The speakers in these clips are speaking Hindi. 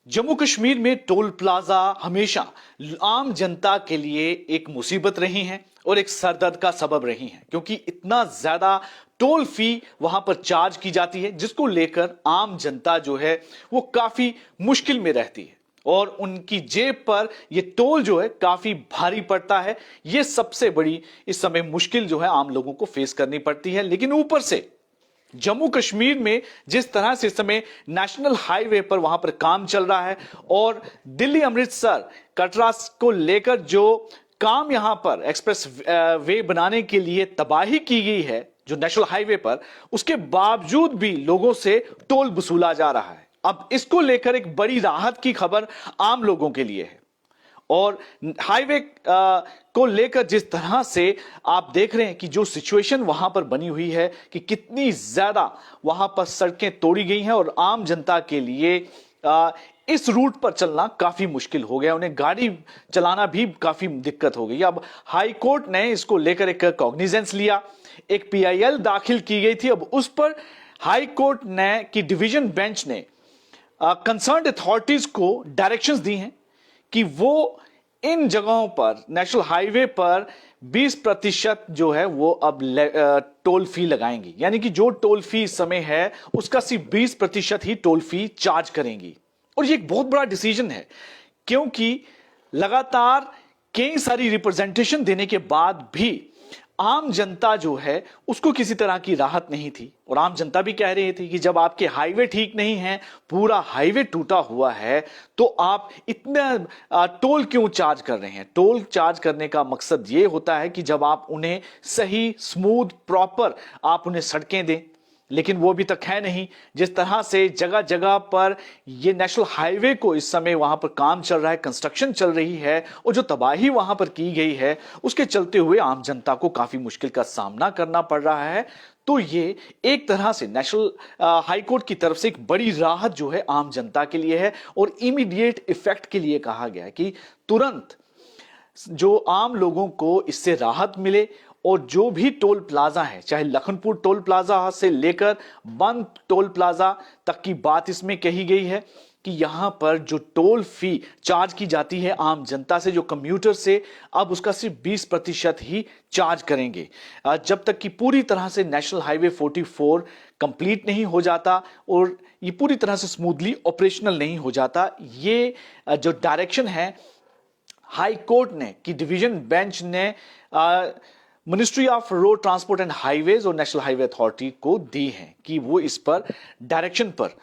जम्मू कश्मीर में टोल प्लाजा हमेशा आम जनता के लिए एक मुसीबत रही हैं और एक सरदर्द का सबब रही हैं, क्योंकि इतना ज्यादा टोल फी वहां पर चार्ज की जाती है जिसको लेकर आम जनता जो है वो काफी मुश्किल में रहती है और उनकी जेब पर ये टोल जो है काफी भारी पड़ता है। ये सबसे बड़ी इस समय मुश्किल जो है आम लोगों को फेस करनी पड़ती है। लेकिन ऊपर से जम्मू कश्मीर में जिस तरह से इस समय नेशनल हाईवे पर वहां पर काम चल रहा है और दिल्ली अमृतसर कटरा को लेकर जो काम यहां पर एक्सप्रेस वे बनाने के लिए तबाही की गई है जो नेशनल हाईवे पर, उसके बावजूद भी लोगों से टोल वसूला जा रहा है। अब इसको लेकर एक बड़ी राहत की खबर आम लोगों के लिए है और हाईवे को लेकर जिस तरह से आप देख रहे हैं कि जो सिचुएशन वहां पर बनी हुई है कि कितनी ज्यादा वहां पर सड़कें तोड़ी गई हैं और आम जनता के लिए इस रूट पर चलना काफी मुश्किल हो गया, उन्हें गाड़ी चलाना भी काफी दिक्कत हो गई। अब हाई कोर्ट ने इसको लेकर एक कॉग्निजेंस लिया, एक पीआईएल दाखिल की गई थी। अब उस पर हाई कोर्ट ने की डिवीजन बेंच ने कंसर्न्ड अथॉरिटीज को डायरेक्शंस दी हैं कि वो इन जगहों पर नेशनल हाईवे पर 20% जो है वो अब टोल फी लगाएंगी, यानी कि जो टोल फी इस समय है उसका सिर्फ 20% ही टोल फी चार्ज करेंगी। और ये एक बहुत बड़ा डिसीजन है क्योंकि लगातार कई सारी रिप्रेजेंटेशन देने के बाद भी आम जनता जो है उसको किसी तरह की राहत नहीं थी। और आम जनता भी कह रही थी कि जब आपके हाईवे ठीक नहीं है, पूरा हाईवे टूटा हुआ है, तो आप इतना टोल क्यों चार्ज कर रहे हैं। टोल चार्ज करने का मकसद ये होता है कि जब आप उन्हें सही स्मूथ प्रॉपर आप उन्हें सड़कें दें, लेकिन वो अभी तक है नहीं। जिस तरह से जगह जगह पर ये नेशनल हाईवे को इस समय वहां पर काम चल रहा है, कंस्ट्रक्शन चल रही है और जो तबाही वहां पर की गई है उसके चलते हुए आम जनता को काफी मुश्किल का सामना करना पड़ रहा है। तो ये एक तरह से नेशनल हाई कोर्ट की तरफ से एक बड़ी राहत जो है आम जनता के लिए है और इमीडिएट इफेक्ट के लिए कहा गया है कि तुरंत जो आम लोगों को इससे राहत मिले और जो भी टोल प्लाजा है, चाहे लखनपुर टोल प्लाजा से लेकर बंद टोल प्लाजा तक की बात इसमें कही गई है कि यहां पर जो टोल फी चार्ज की जाती है आम जनता से, जो कम्यूटर से, अब उसका सिर्फ 20% ही चार्ज करेंगे जब तक कि पूरी तरह से नेशनल हाईवे 44 कंप्लीट नहीं हो जाता और ये पूरी तरह से स्मूथली ऑपरेशनल नहीं हो जाता। ये जो डायरेक्शन है हाई कोर्ट ने कि डिवीजन बेंच ने ministry of road transport and highways और नेशनल हाईवे अथॉरिटी को दी है कि वो इस पर डायरेक्शन पर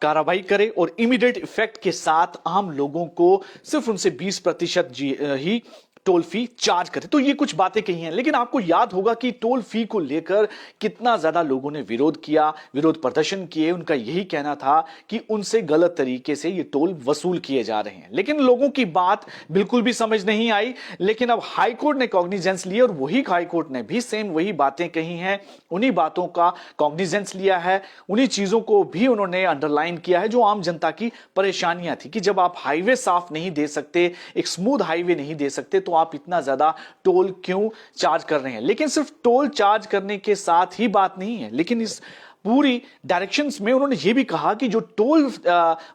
कार्रवाई करे और इमीडिएट इफेक्ट के साथ आम लोगों को सिर्फ उनसे 20% ही टोल फी चार्ज करे। तो ये कुछ बातें कही हैं, लेकिन आपको याद होगा कि टोल फी को लेकर कितना ज्यादा लोगों ने विरोध किया, विरोध प्रदर्शन किए। उनका यही कहना था कि उनसे गलत तरीके से ये टोल वसूल किए जा रहे हैं, लेकिन लोगों की बात बिल्कुल भी समझ नहीं आई। लेकिन अब हाई कोर्ट ने कॉग्निजेंस लिया और वही हाई कोर्ट ने भी सेम वही बातें कही हैं, उन्हीं बातों का कॉग्निजेंस लिया है, उन्हीं चीजों को भी उन्होंने अंडरलाइन किया है जो आम जनता की परेशानियां थी कि जब आप हाईवे साफ नहीं दे सकते, एक स्मूथ हाईवे नहीं दे सकते, तो आप इतना ज्यादा टोल क्यों चार्ज कर रहे हैं। लेकिन सिर्फ टोल चार्ज करने के साथ ही बात नहीं है, लेकिन इस पूरी डायरेक्शंस में उन्होंने यह भी कहा कि जो टोल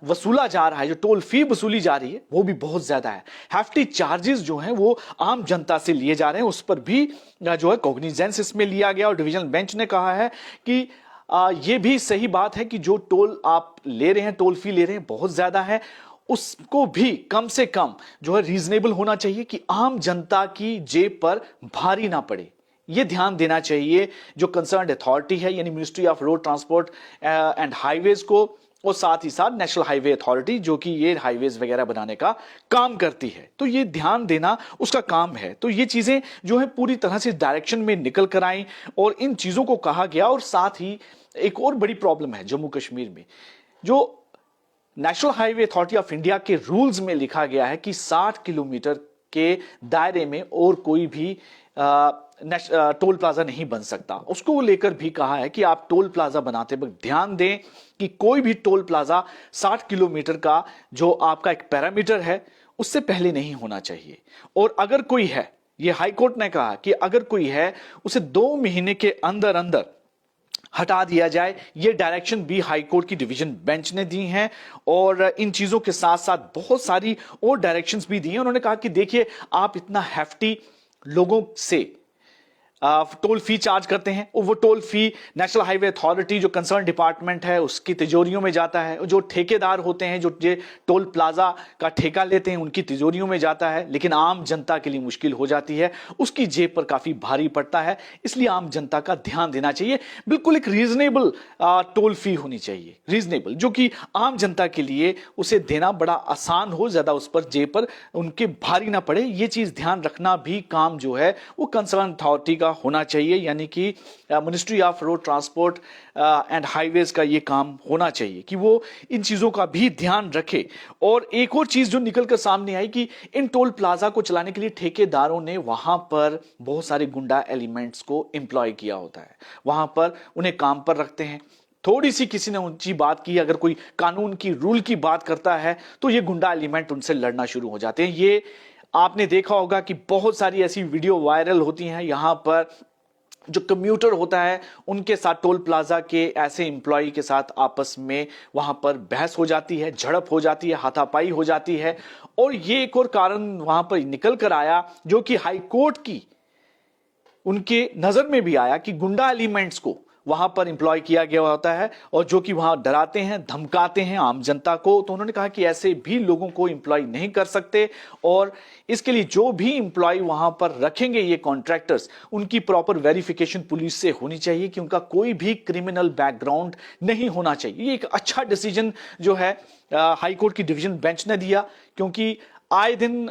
वसूला जा रहा है, जो टोल फी वसूली जा रही है वो भी बहुत ज्यादा है। हैफ्टी चार्जेस जो हैं वो आम जनता से लिए जा रहे हैं, उस पर भी जो है कॉग्निजेंस इसमें लिया गया और डिवीजन बेंच ने कहा है कि ये भी सही बात है कि जो टोल आप ले रहे हैं, टोल फी ले रहे हैं, बहुत ज्यादा है, उसको भी कम से कम जो है रीजनेबल होना चाहिए कि आम जनता की जेब पर भारी ना पड़े। यह ध्यान देना चाहिए जो कंसर्न्ड अथॉरिटी है, यानी ministry of road transport and highways को, और साथ ही साथ नेशनल हाईवे अथॉरिटी जो कि ये हाईवेज वगैरह बनाने का काम करती है। तो ये ध्यान देना उसका काम है। तो ये चीजें जो है पूरी तरह से डायरेक्शन में निकल कर आई और इन चीजों को कहा गया। और साथ ही एक और बड़ी प्रॉब्लम है जम्मू कश्मीर में, जो national highway authority of India के रूल्स में लिखा गया है कि 60 किलोमीटर के दायरे में और कोई भी टोल प्लाजा नहीं बन सकता। उसको लेकर भी कहा है कि आप टोल प्लाजा बनाते वक्त ध्यान दें कि कोई भी टोल प्लाजा 60 किलोमीटर का जो आपका एक पैरामीटर है उससे पहले नहीं होना चाहिए। और अगर कोई है, ये हाई कोर्ट ने कहा कि अगर कोई है उसे 2 महीने के अंदर अंदर हटा दिया जाए। ये डायरेक्शन भी हाईकोर्ट की डिवीजन बेंच ने दी हैं और इन चीजों के साथ साथ बहुत सारी और डायरेक्शंस भी दी हैं। उन्होंने कहा कि देखिए, आप इतना हैफ्टी लोगों से टोल फी चार्ज करते हैं और वो टोल फी नेशनल हाईवे अथॉरिटी जो कंसर्न डिपार्टमेंट है उसकी तिजोरियों में जाता है। जो ठेकेदार होते हैं, जो ये टोल प्लाजा का ठेका लेते हैं, उनकी तिजोरियों में जाता है, लेकिन आम जनता के लिए मुश्किल हो जाती है, उसकी जेब पर काफी भारी पड़ता है। इसलिए आम जनता का ध्यान देना चाहिए। बिल्कुल एक रीजनेबल टोल फी होनी चाहिए, रीजनेबल, जो कि आम जनता के लिए उसे देना बड़ा आसान हो, ज्यादा उस पर जेब पर उनके भारी ना पड़े। ये चीज ध्यान रखना भी काम जो है वो कंसर्न अथॉरिटी का होना चाहिए, यानी कि ministry of road transport and highways का ये काम होना चाहिए कि वो इन चीजों का भी ध्यान रखे। और एक और चीज जो निकलकर सामने आई कि इन टोल प्लाजा को चलाने के लिए ठेकेदारों ने वहां पर बहुत सारे गुंडा एलिमेंट्स को एम्प्लॉय किया होता है, वहां पर उन्हें काम पर रखते हैं। थोड़ी सी किसी ने ऊंची बात की, अगर कोई कानून की रूल की बात करता है तो ये गुंडा एलिमेंट उनसे लड़ना शुरू हो जाते हैं। ये आपने देखा होगा कि बहुत सारी ऐसी वीडियो वायरल होती हैं, यहां पर जो कम्यूटर होता है उनके साथ टोल प्लाजा के ऐसे एम्प्लॉय के साथ आपस में वहां पर बहस हो जाती है, झड़प हो जाती है, हाथापाई हो जाती है। और ये एक और कारण वहां पर निकल कर आया जो कि हाई कोर्ट की उनके नजर में भी आया कि गुंडा एलिमेंट्स को वहां पर इंप्लॉय किया गया होता है और जो कि वहां डराते हैं, धमकाते हैं आम जनता को। तो उन्होंने कहा कि ऐसे भी लोगों को इंप्लॉय नहीं कर सकते और इसके लिए जो भी इंप्लॉय वहां पर रखेंगे, ये कॉन्ट्रैक्टर्स, उनकी प्रॉपर वेरिफिकेशन पुलिस से होनी चाहिए कि उनका कोई भी क्रिमिनल बैकग्राउंड नहीं होना चाहिए। ये एक अच्छा डिसीजन जो है हाईकोर्ट की डिवीजन बेंच ने दिया, क्योंकि आए दिन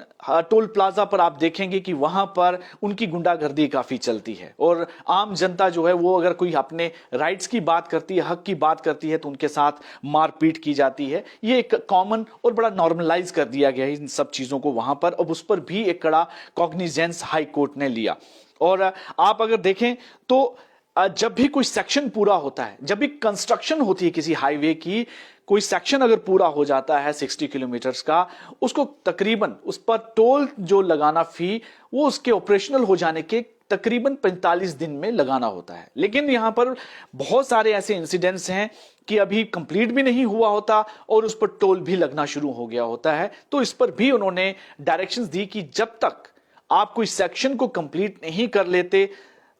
टोल प्लाजा पर आप देखेंगे कि वहां पर उनकी गुंडागर्दी काफी चलती है और आम जनता जो है वो अगर कोई अपने राइट्स की बात करती है, हक की बात करती है, तो उनके साथ मारपीट की जाती है। ये एक कॉमन और बड़ा नॉर्मलाइज कर दिया गया है इन सब चीजों को वहां पर, अब उस पर भी एक कड़ा कॉग्निजेंस हाई कोर्ट ने लिया। और आप अगर देखें तो जब भी कोई सेक्शन पूरा होता है, जब भी कंस्ट्रक्शन होती है किसी हाईवे की, कोई सेक्शन अगर पूरा हो जाता है 60 किलोमीटर्स का, उसको तकरीबन उस पर टोल जो लगाना फी वो उसके ऑपरेशनल हो जाने के तकरीबन 45 दिन में लगाना होता है। लेकिन यहां पर बहुत सारे ऐसे इंसिडेंट्स हैं कि अभी कंप्लीट भी नहीं हुआ होता और उस पर टोल भी लगना शुरू हो गया होता है। तो इस पर भी उन्होंने डायरेक्शंस दी कि जब तक आप कोई सेक्शन को कंप्लीट नहीं कर लेते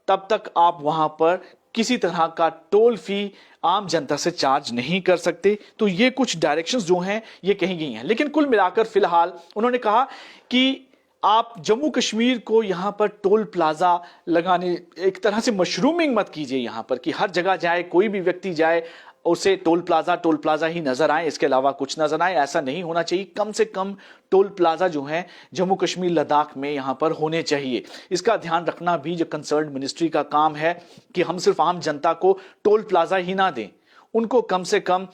तब तक आप वहां पर किसी तरह का टोल फी आम जनता से चार्ज नहीं कर सकते। तो ये कुछ डायरेक्शंस जो हैं ये कही गई हैं। लेकिन कुल मिलाकर फिलहाल उन्होंने कहा कि आप जम्मू कश्मीर को यहां पर टोल प्लाजा लगाने, एक तरह से मशरूमिंग मत कीजिए यहां पर कि हर जगह जाए, कोई भी व्यक्ति जाए उसे टोल प्लाजा ही नजर आए, इसके अलावा कुछ नजर आए, ऐसा नहीं होना चाहिए। कम से कम टोल प्लाजा जो है जम्मू कश्मीर लद्दाख में यहां पर होने चाहिए। इसका ध्यान रखना भी जो कंसर्न मिनिस्ट्री का काम है कि हम सिर्फ आम जनता को टोल प्लाजा ही ना दें, उनको कम से कम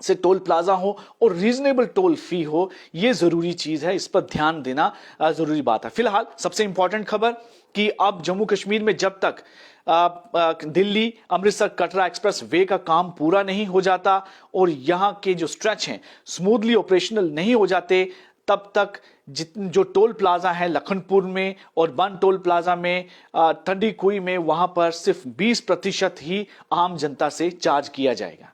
से टोल प्लाजा हो और रीजनेबल टोल फी हो। यह जरूरी चीज है, इस पर ध्यान देना जरूरी बात है। फिलहाल सबसे इंपॉर्टेंट खबर कि अब जम्मू कश्मीर में जब तक दिल्ली अमृतसर कटरा एक्सप्रेस वे का काम पूरा नहीं हो जाता और यहां के जो स्ट्रेच हैं स्मूथली ऑपरेशनल नहीं हो जाते, तब तक जो टोल प्लाजा है लखनपुर में और बन टोल प्लाजा में, ठंडी कुई में, वहां पर सिर्फ 20% ही आम जनता से चार्ज किया जाएगा।